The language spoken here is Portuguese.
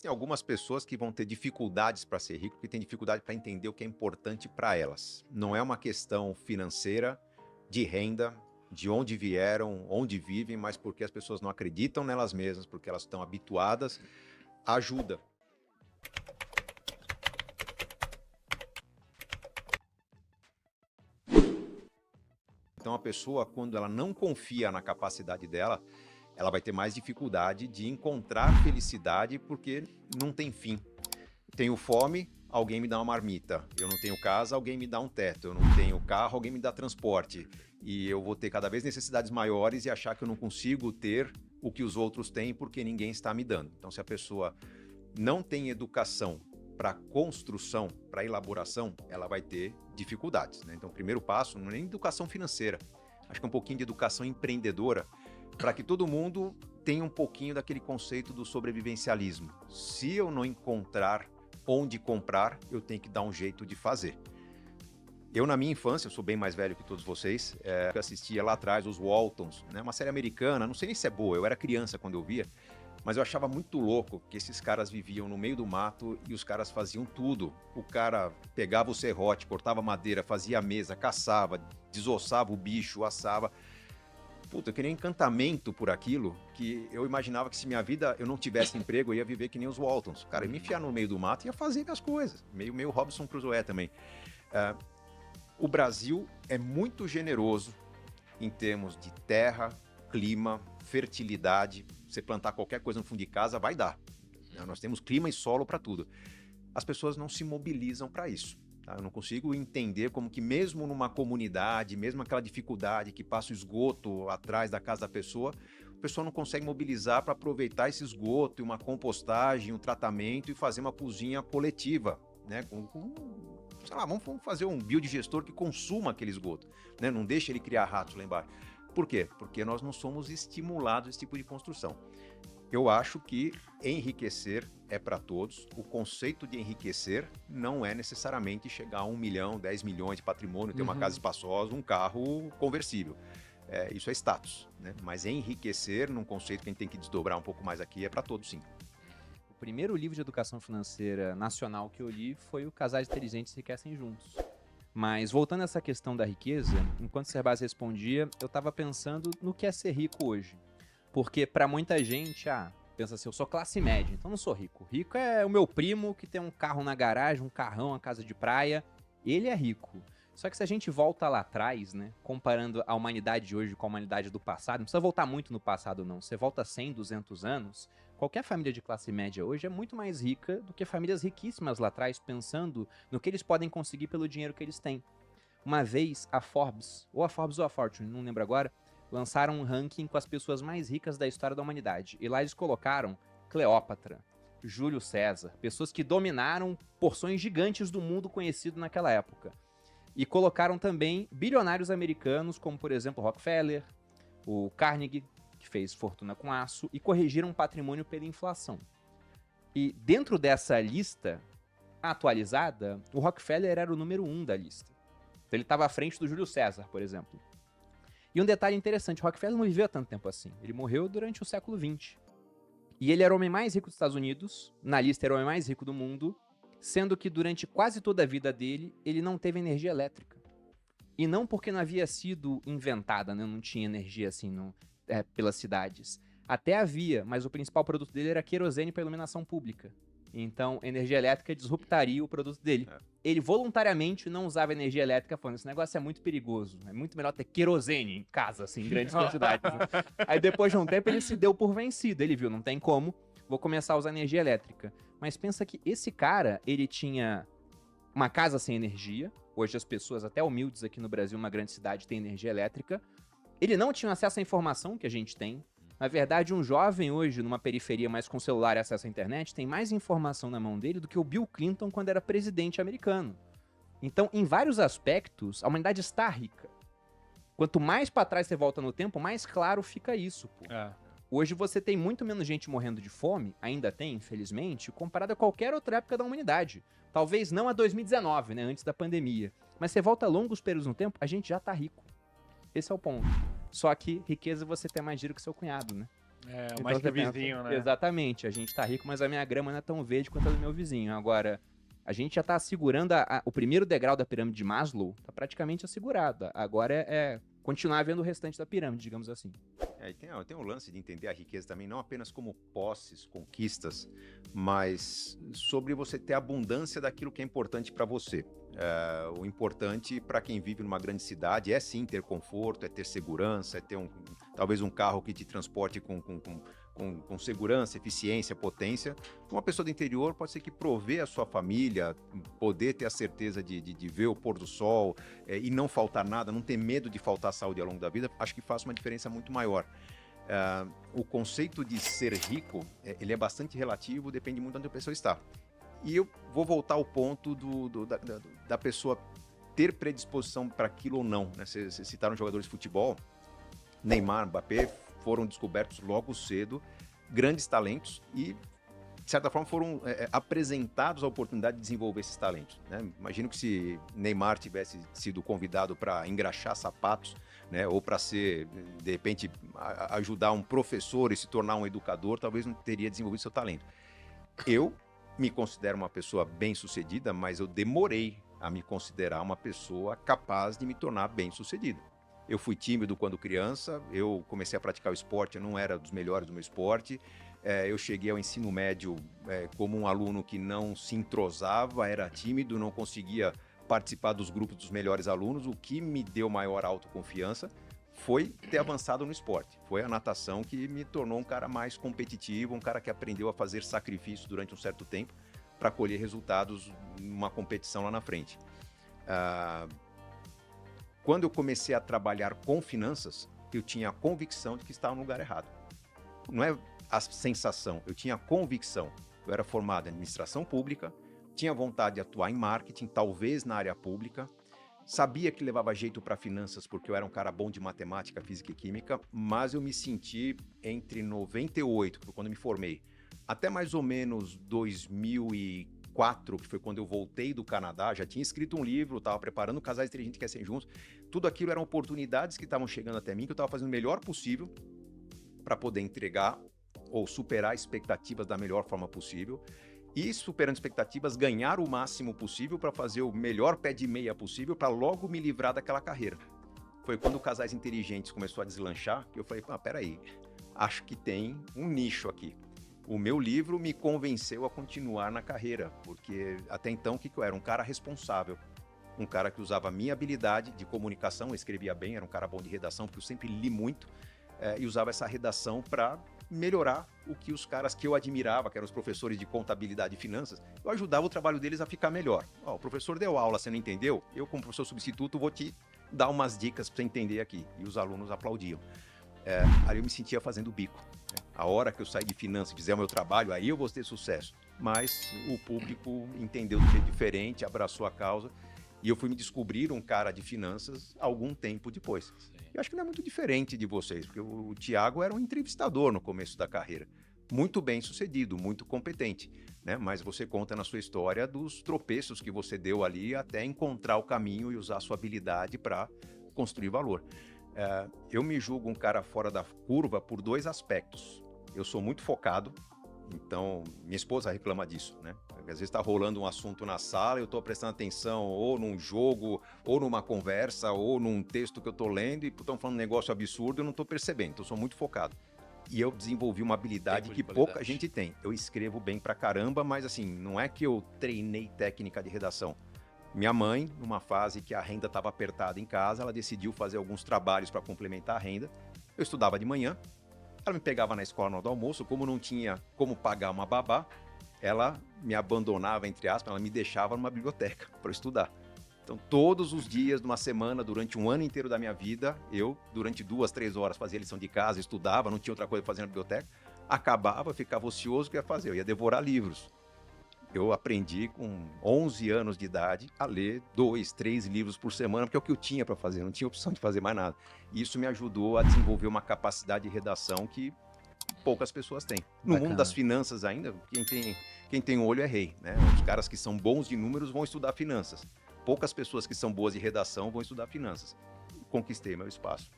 Tem algumas pessoas que vão ter dificuldades para ser rico, porque têm dificuldade para entender o que é importante para elas. Não é uma questão financeira, de renda, de onde vieram, onde vivem, mas porque as pessoas não acreditam nelas mesmas, porque elas estão habituadas à ajuda. Então a pessoa, quando ela não confia na capacidade dela, ela vai ter mais dificuldade de encontrar felicidade porque não tem fim. Tenho fome, alguém me dá uma marmita. Eu não tenho casa, alguém me dá um teto. Eu não tenho carro, alguém me dá transporte. E eu vou ter cada vez necessidades maiores e achar que eu não consigo ter o que os outros têm porque ninguém está me dando. Então, se a pessoa não tem educação para construção, para elaboração, ela vai ter dificuldades, né? Então, o primeiro passo não é nem educação financeira. Acho que é um pouquinho de educação empreendedora para que todo mundo tenha um pouquinho daquele conceito do sobrevivencialismo. Se eu não encontrar onde comprar, eu tenho que dar um jeito de fazer. Eu, na minha infância, eu sou bem mais velho que todos vocês, eu assistia lá atrás os Waltons, né, uma série americana, não sei nem se é boa, eu era criança quando eu via, mas eu achava muito louco que esses caras viviam no meio do mato e os caras faziam tudo. O cara pegava o serrote, cortava madeira, fazia a mesa, caçava, desossava o bicho, assava. Puta, eu queria um encantamento por aquilo, que eu imaginava que se minha vida eu não tivesse emprego, eu ia viver que nem os Waltons. Cara, eu ia me enfiar no meio do mato e ia fazer minhas coisas. Meio Robinson Crusoe também. O Brasil é muito generoso em termos de terra, clima, fertilidade. Você plantar qualquer coisa no fundo de casa, vai dar. Nós temos clima e solo para tudo. As pessoas não se mobilizam para isso. Tá? Eu não consigo entender como que mesmo numa comunidade, mesmo aquela dificuldade que passa o esgoto atrás da casa da pessoa, a pessoa não consegue mobilizar para aproveitar esse esgoto e uma compostagem, um tratamento e fazer uma cozinha coletiva, né? Sei lá, vamos fazer um biodigestor que consuma aquele esgoto, né? Não deixa ele criar ratos lá embaixo. Por quê? Porque nós não somos estimulados a esse tipo de construção. Eu acho que enriquecer é para todos. O conceito de enriquecer não é necessariamente chegar a 1 milhão, 10 milhões de patrimônio, ter uma casa espaçosa, um carro conversível. Isso é status, né? Mas enriquecer, num conceito que a gente tem que desdobrar um pouco mais aqui, é para todos, sim. O primeiro livro de educação financeira nacional que eu li foi o Casais Inteligentes Enriquecem Juntos. Mas voltando a essa questão da riqueza, enquanto o Serbaz respondia, eu estava pensando no que é ser rico hoje. Porque para muita gente, pensa assim, eu sou classe média, então não sou rico. Rico é o meu primo que tem um carro na garagem, um carrão, uma casa de praia. Ele é rico. Só que se a gente volta lá atrás, né, comparando a humanidade de hoje com a humanidade do passado, não precisa voltar muito no passado não, você volta 100, 200 anos, qualquer família de classe média hoje é muito mais rica do que famílias riquíssimas lá atrás, pensando no que eles podem conseguir pelo dinheiro que eles têm. Uma vez a Forbes ou a Fortune, não lembro agora, lançaram um ranking com as pessoas mais ricas da história da humanidade. E lá eles colocaram Cleópatra, Júlio César, pessoas que dominaram porções gigantes do mundo conhecido naquela época. E colocaram também bilionários americanos, como por exemplo Rockefeller, o Carnegie, que fez fortuna com aço, e corrigiram o patrimônio pela inflação. E dentro dessa lista atualizada, o Rockefeller era o número 1 da lista. Então ele estava à frente do Júlio César, por exemplo. E um detalhe interessante, Rockefeller não viveu tanto tempo assim. Ele morreu durante o século XX. E ele era o homem mais rico dos Estados Unidos, na lista era o homem mais rico do mundo, sendo que durante quase toda a vida dele, ele não teve energia elétrica. E não porque não havia sido inventada, né? Não tinha energia assim pelas cidades. Até havia, mas o principal produto dele era querosene para iluminação pública. Então, energia elétrica disruptaria o produto dele. Ele voluntariamente não usava energia elétrica, falando, esse negócio é muito perigoso. É muito melhor ter querosene em casa, assim, em grandes quantidades. Né? Aí, depois de um tempo, ele se deu por vencido. Ele viu, não tem como, vou começar a usar energia elétrica. Mas pensa que esse cara, ele tinha uma casa sem energia. Hoje as pessoas, até humildes aqui no Brasil, uma grande cidade, têm energia elétrica. Ele não tinha acesso à informação que a gente tem. Na verdade, um jovem hoje, numa periferia, mas com celular e acesso à internet, tem mais informação na mão dele do que o Bill Clinton quando era presidente americano. Então, em vários aspectos, a humanidade está rica. Quanto mais para trás você volta no tempo, mais claro fica isso. Pô. Hoje você tem muito menos gente morrendo de fome, ainda tem, infelizmente, comparado a qualquer outra época da humanidade. Talvez não a 2019, né, antes da pandemia. Mas você volta longos períodos no tempo, a gente já está rico. Esse é o ponto. Só que riqueza você tem mais dinheiro que seu cunhado, né? É, mais que você pensa, vizinho, né? exatamente, a gente tá rico, mas a minha grama não é tão verde quanto a do meu vizinho. Agora, a gente já tá assegurando o primeiro degrau da pirâmide de Maslow, tá praticamente assegurado. Agora é continuar vendo o restante da pirâmide, digamos assim. E tem um lance de entender a riqueza também, não apenas como posses, conquistas, mas sobre você ter abundância daquilo que é importante para você. O importante para quem vive numa grande cidade é sim ter conforto, é ter segurança, é ter talvez um carro que te transporte com segurança, eficiência, potência. Uma pessoa do interior pode ser que prover a sua família, poder ter a certeza de ver o pôr do sol e não faltar nada, não ter medo de faltar saúde ao longo da vida, acho que faz uma diferença muito maior. O conceito de ser rico, ele é bastante relativo, depende muito de onde a pessoa está. E eu vou voltar ao ponto da pessoa ter predisposição para aquilo ou não. Né? Vocês citaram jogadores de futebol, Neymar, Mbappé, foram descobertos logo cedo, grandes talentos e, de certa forma, foram apresentados a oportunidade de desenvolver esses talentos. Né? Imagino que se Neymar tivesse sido convidado para engraxar sapatos, né, ou para ser, de repente, ajudar um professor e se tornar um educador, talvez não teria desenvolvido seu talento. Eu me considero uma pessoa bem-sucedida, mas eu demorei a me considerar uma pessoa capaz de me tornar bem-sucedido. Eu fui tímido quando criança, eu comecei a praticar o esporte, eu não era dos melhores do meu esporte, eu cheguei ao ensino médio como um aluno que não se entrosava, era tímido, não conseguia participar dos grupos dos melhores alunos. O que me deu maior autoconfiança foi ter avançado no esporte. Foi a natação que me tornou um cara mais competitivo, um cara que aprendeu a fazer sacrifício durante um certo tempo para colher resultados numa competição lá na frente. Quando eu comecei a trabalhar com finanças, eu tinha a convicção de que estava no lugar errado. Não é a sensação, eu tinha a convicção. Eu era formado em administração pública, tinha vontade de atuar em marketing, talvez na área pública, sabia que levava jeito para finanças porque eu era um cara bom de matemática, física e química, mas eu me senti entre 98, que foi quando eu me formei, até mais ou menos 2004, que foi quando eu voltei do Canadá, já tinha escrito um livro, estava preparando Casais Inteligentes que Crescem Juntos, tudo aquilo eram oportunidades que estavam chegando até mim, que eu estava fazendo o melhor possível para poder entregar ou superar expectativas da melhor forma possível, e superando expectativas, ganhar o máximo possível para fazer o melhor pé de meia possível para logo me livrar daquela carreira. Foi quando o Casais Inteligentes começou a deslanchar que eu falei, peraí, acho que tem um nicho aqui. O meu livro me convenceu a continuar na carreira, porque até então o que eu era? Um cara responsável, um cara que usava a minha habilidade de comunicação, eu escrevia bem, era um cara bom de redação, porque eu sempre li muito, e usava essa redação para melhorar o que os caras que eu admirava, que eram os professores de contabilidade e finanças, eu ajudava o trabalho deles a ficar melhor. O professor deu aula, você não entendeu? Eu, como professor substituto, vou te dar umas dicas para você entender aqui. E os alunos aplaudiam. Aí eu me sentia fazendo bico. A hora que eu sair de finanças e fizer o meu trabalho, aí eu vou ter sucesso. Mas o público entendeu de jeito diferente, abraçou a causa, e eu fui me descobrir um cara de finanças algum tempo depois. Eu acho que não é muito diferente de vocês, porque o Thiago era um entrevistador no começo da carreira. Muito bem sucedido, muito competente, né? Mas você conta na sua história dos tropeços que você deu ali até encontrar o caminho e usar a sua habilidade para construir valor. Eu me julgo um cara fora da curva por dois aspectos. Eu sou muito focado, então minha esposa reclama disso, né? Às vezes está rolando um assunto na sala, eu estou prestando atenção ou num jogo, ou numa conversa, ou num texto que eu estou lendo e estão falando um negócio absurdo, eu não estou percebendo, então eu sou muito focado. E eu desenvolvi uma habilidade que pouca gente tem. Eu escrevo bem pra caramba, mas assim, não é que eu treinei técnica de redação. Minha mãe, numa fase que a renda estava apertada em casa, ela decidiu fazer alguns trabalhos para complementar a renda. Eu estudava de manhã, ela me pegava na escola na hora do almoço, como não tinha como pagar uma babá, ela me abandonava, entre aspas, ela me deixava numa biblioteca para estudar. Então, todos os dias, numa semana, durante um ano inteiro da minha vida, eu, durante 2, 3 horas, fazia lição de casa, estudava, não tinha outra coisa para fazer na biblioteca, acabava, ficava ocioso, o que eu ia fazer? Eu ia devorar livros. Eu aprendi com 11 anos de idade a ler 2, 3 livros por semana, porque é o que eu tinha para fazer, não tinha opção de fazer mais nada. E isso me ajudou a desenvolver uma capacidade de redação que poucas pessoas têm. No mundo das finanças ainda, quem tem olho é rei, né? Os caras que são bons de números vão estudar finanças. Poucas pessoas que são boas de redação vão estudar finanças. Conquistei meu espaço.